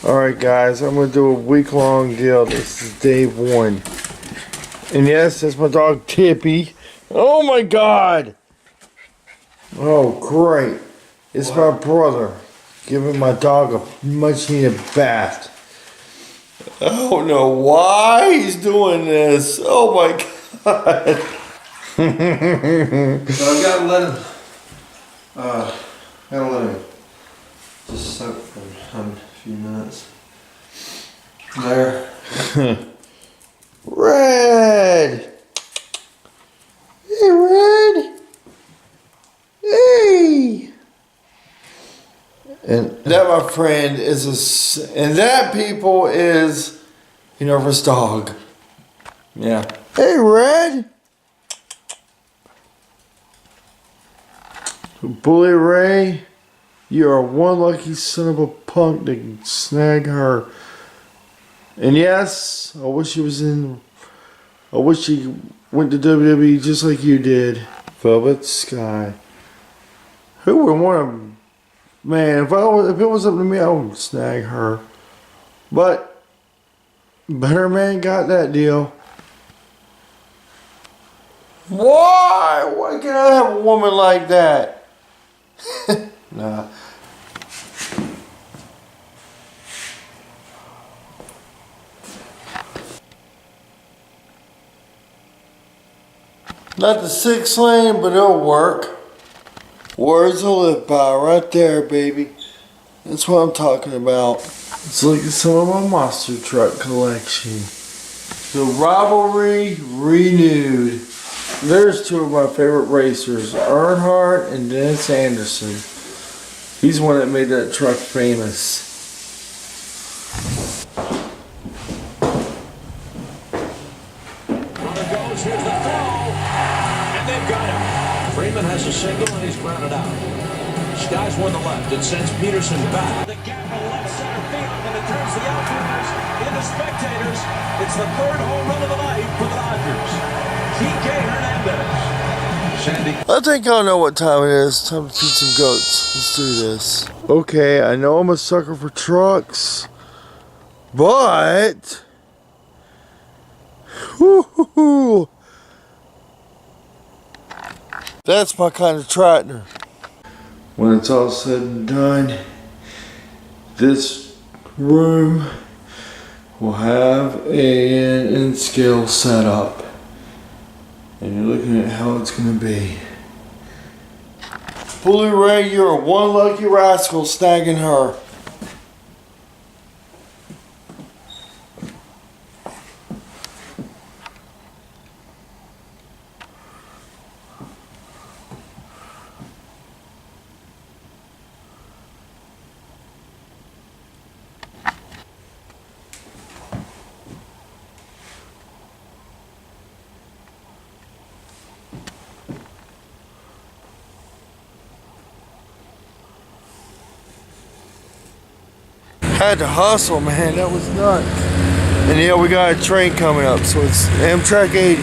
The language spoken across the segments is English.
Alright guys, I'm going to do a week-long deal. This is day 1. And yes, that's my dog Tippy. Oh my god! Oh great. It's my brother giving my dog a much-needed bath. I don't know why he's doing this. Oh my god. So I've got to let him, just soak for a few minutes. There. Red! Hey, Red! Hey! And that, my friend, and that, people, is Minerva's dog. Yeah. Hey, Red! Bully Ray, you are one lucky son of a punk that can snag her. And yes, I wish he went to WWE just like you did. Velvet Sky. Who would want to, man, if it was up to me, I would snag her. But Better Man got that deal. Why? Why can't I have a woman like that? Nah. Not the 6 lane, but it'll work. Words to live by right there, baby. That's what I'm talking about. Let's look at some of my monster truck collection. The rivalry renewed. There's 2 of my favorite racers, Earnhardt and Dennis Anderson. He's the one that made that truck famous. Runner goes, here's the throw, and they've got him. Freeman has a single and he's grounded out. Skies won the left. It sends Peterson back. The gap in left center field, and it turns the outfielders into spectators. It's the 3rd home run of the night for the Dodgers. TK Hernandez. Sandy. I think I know what time it is. Time to feed some goats. Let's do this. Okay, I know I'm a sucker for trucks, but whoo, that's my kind of tractor. When it's all said and done, this room will have an N-scale setup. And you're looking at how it's going to be. Bully Ray, you're one lucky rascal snagging her. Had to hustle, man. That was nuts. And yeah, we got a train coming up, so it's Amtrak 80.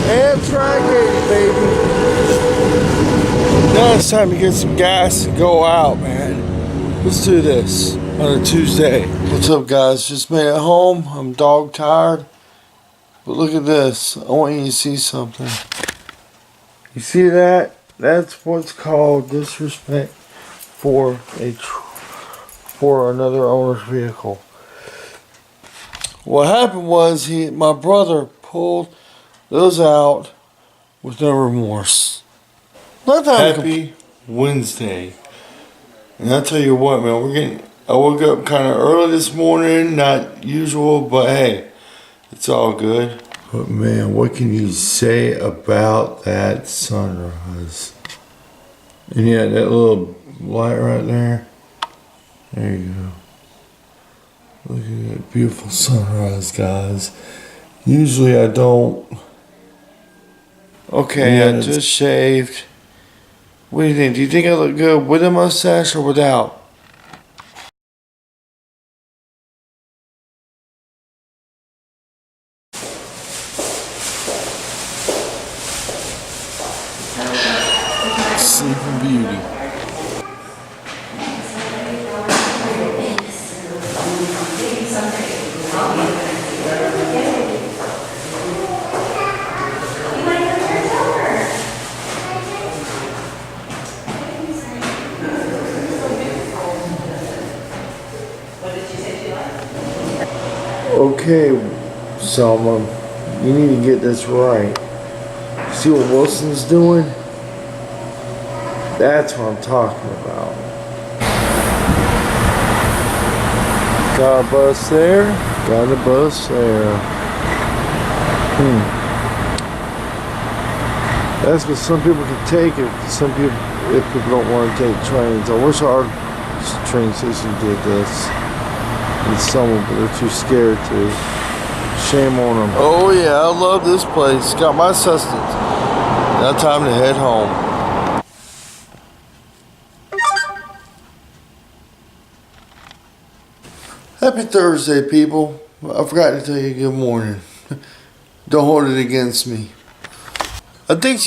Amtrak 80, baby. Now it's time to get some gas and go out, man. Let's do this on a Tuesday. What's up, guys? Just made it home. I'm dog tired. But look at this. I want you to see something. You see that? That's what's called disrespect for another owner's vehicle. What happened was my brother pulled those out with no remorse. Not that happy Wednesday. And I tell you what, man, I woke up kind of early this morning, not usual, but hey, it's all good. But man, what can you say about that sunrise? And yeah, that little light right there. There you go. Look at that beautiful sunrise, guys. Usually I don't. Okay, yeah, I just shaved. What do you think? Do you think I look good with a mustache or without? Sleeping Beauty. Okay, Selma, you need to get this right. See what Wilson's doing? That's what I'm talking about. Got a bus there, got a bus there. That's because some people can take it, if people don't want to take trains. I wish our train station did this. And someone, but they're too scared to. Shame on them. Oh yeah, I love this place. Got my sustenance. Now time to head home. Happy Thursday, people. I forgot to tell you good morning. Don't hold it against me. I think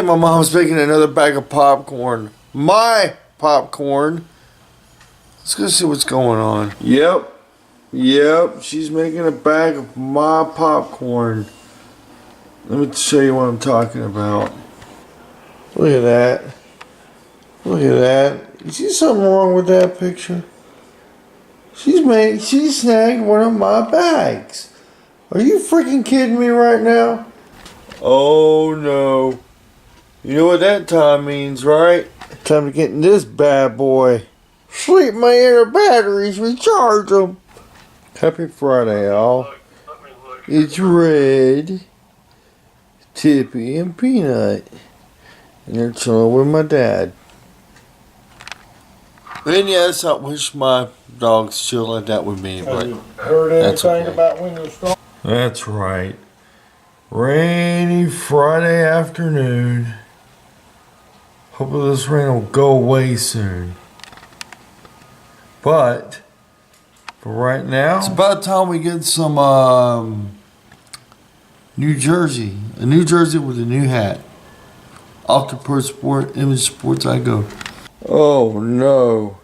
my mom's making another bag of popcorn. My popcorn. Let's go see what's going on. Yep, she's making a bag of my popcorn. Let me show you what I'm talking about. Look at that. Look at that. You see something wrong with that picture? She snagged one of my bags. Are you freaking kidding me right now? Oh no. You know what that time means, right? Time to get in this bad boy. Sleep my inner batteries, recharge them. Happy Friday, y'all. It's Red, Tippy, and Peanut. And they're chilling with my dad. And yes, I wish my dogs chill like that with me, but Heard that's anything okay. about Windows Storm? That's right. Rainy Friday afternoon. Hopefully this rain will go away soon. But for right now, it's about time we get some New Jersey. A New Jersey with a new hat. Octopus Sport, Image Sports, I go. Oh no.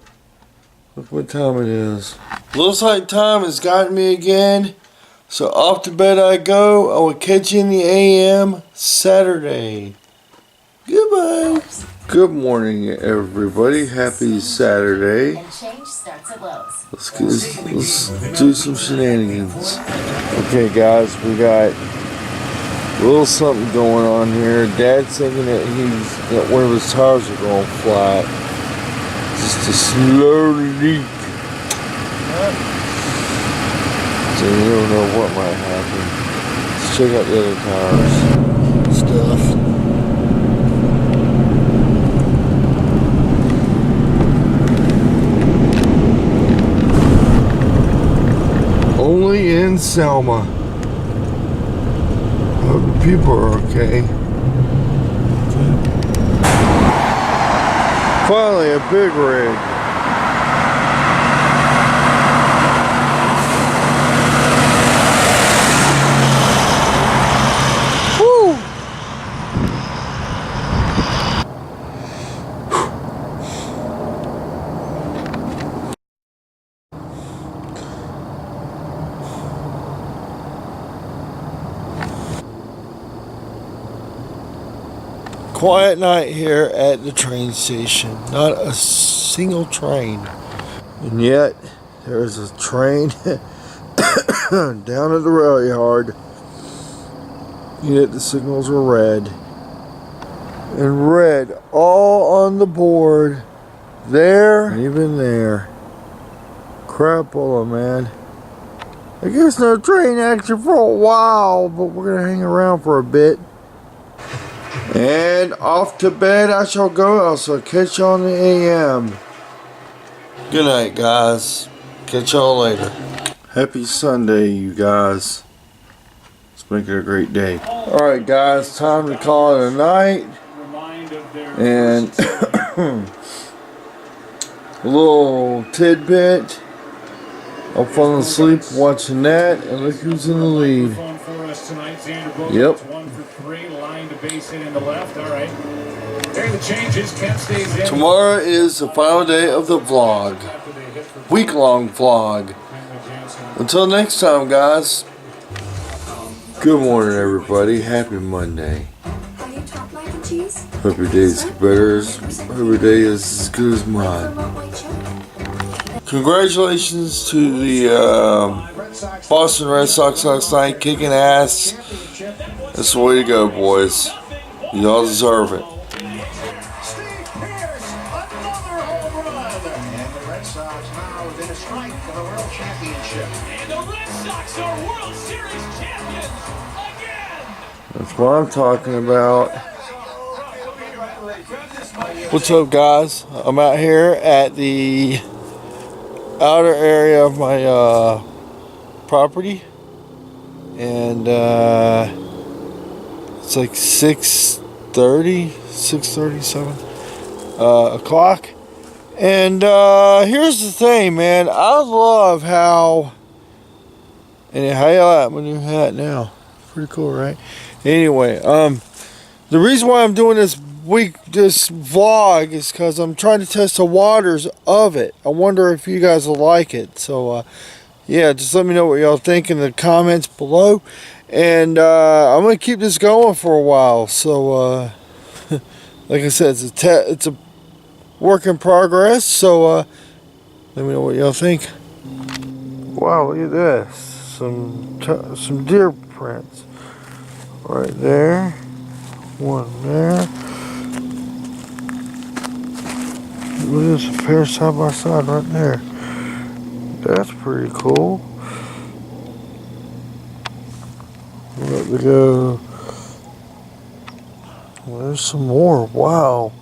Look what time it is. Looks like time has gotten me again. So off to bed I go. I will catch you in the AM Saturday. Goodbye. Good morning, everybody. Happy Saturday. And change starts at Lowe's. Let's do some shenanigans. Okay, guys, we got a little something going on here. Dad's thinking that one of his tires are going flat. Just a slow leak. So you don't know what might happen. Let's check out the other tires. Stuff. Only in Selma. Hope the people are okay. Finally, a big rig. Woo! Quiet night here at the train station. Not a single train. And yet, there's a train down at the rail yard. Yet the signals are red. And red all on the board. There, and even there. Crapola, man. I guess no train action for a while, but we're going to hang around for a bit. And off to bed I shall go. I'll catch y'all in the AM. Good night, guys. Catch y'all later. Happy Sunday, you guys. Let's make it a great day. Alright, guys. Time to call it a night. And a little tidbit. I'm falling asleep watching that. And look who's in the lead. Yep. Tomorrow is the final day of the vlog. Week-long vlog. Until next time, guys. Good morning, everybody. Happy Monday. Have you topped mac and cheese? Hope your day is better. Hope your day is as good as mine. Congratulations to the Boston Red Sox last night, kicking ass. That's the way to go, boys. You all deserve it. That's what I'm talking about. What's up, guys? I'm out here at the outer area of my property, and it's like 6:37 o'clock. And here's the thing, man. I love how, and how you like my new hat now? Pretty cool, right? Anyway, the reason why I'm doing this vlog is because I'm trying to test the waters of it. I wonder if you guys will like it. So, yeah, just let me know what y'all think in the comments below. And I'm going to keep this going for a while. So, like I said, it's a work in progress. So, let me know what y'all think. Wow, look at this. Some deer prints. Right there. One there. Look at this, a pair side by side right there. That's pretty cool. Let me go. Well, there's some more. Wow.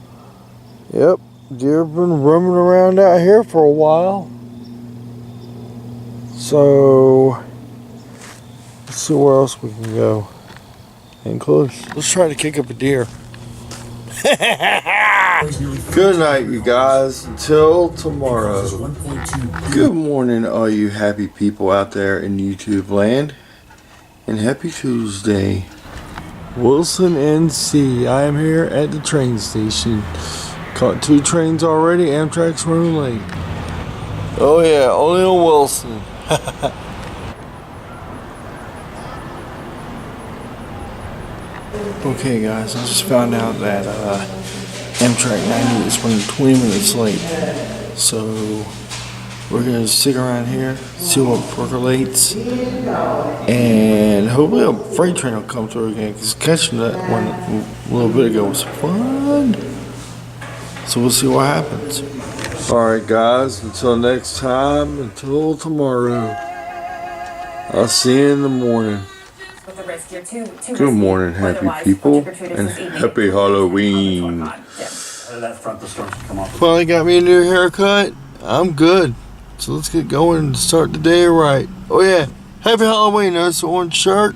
Yep, deer have been roaming around out here for a while. So, let's see where else we can go. And close. Let's try to kick up a deer. Good night, you guys. Until tomorrow. Good morning, all you happy people out there in YouTube land. And happy Tuesday. Wilson, NC. I am here at the train station. Caught 2 trains already. Amtrak's running late. Oh yeah, only on Wilson. Okay, guys, I just found out that Amtrak 90 is running 20 minutes late. So we're going to stick around here, see what percolates, and hopefully a freight train will come through again, because catching that one a little bit ago was fun. So we'll see what happens. Alright, guys, until next time, until tomorrow, I'll see you in the morning. Good morning, happy people, and happy Halloween. Finally got me a new haircut. I'm good. So let's get going and start the day right. Oh yeah, happy Halloween. That's the orange shirt.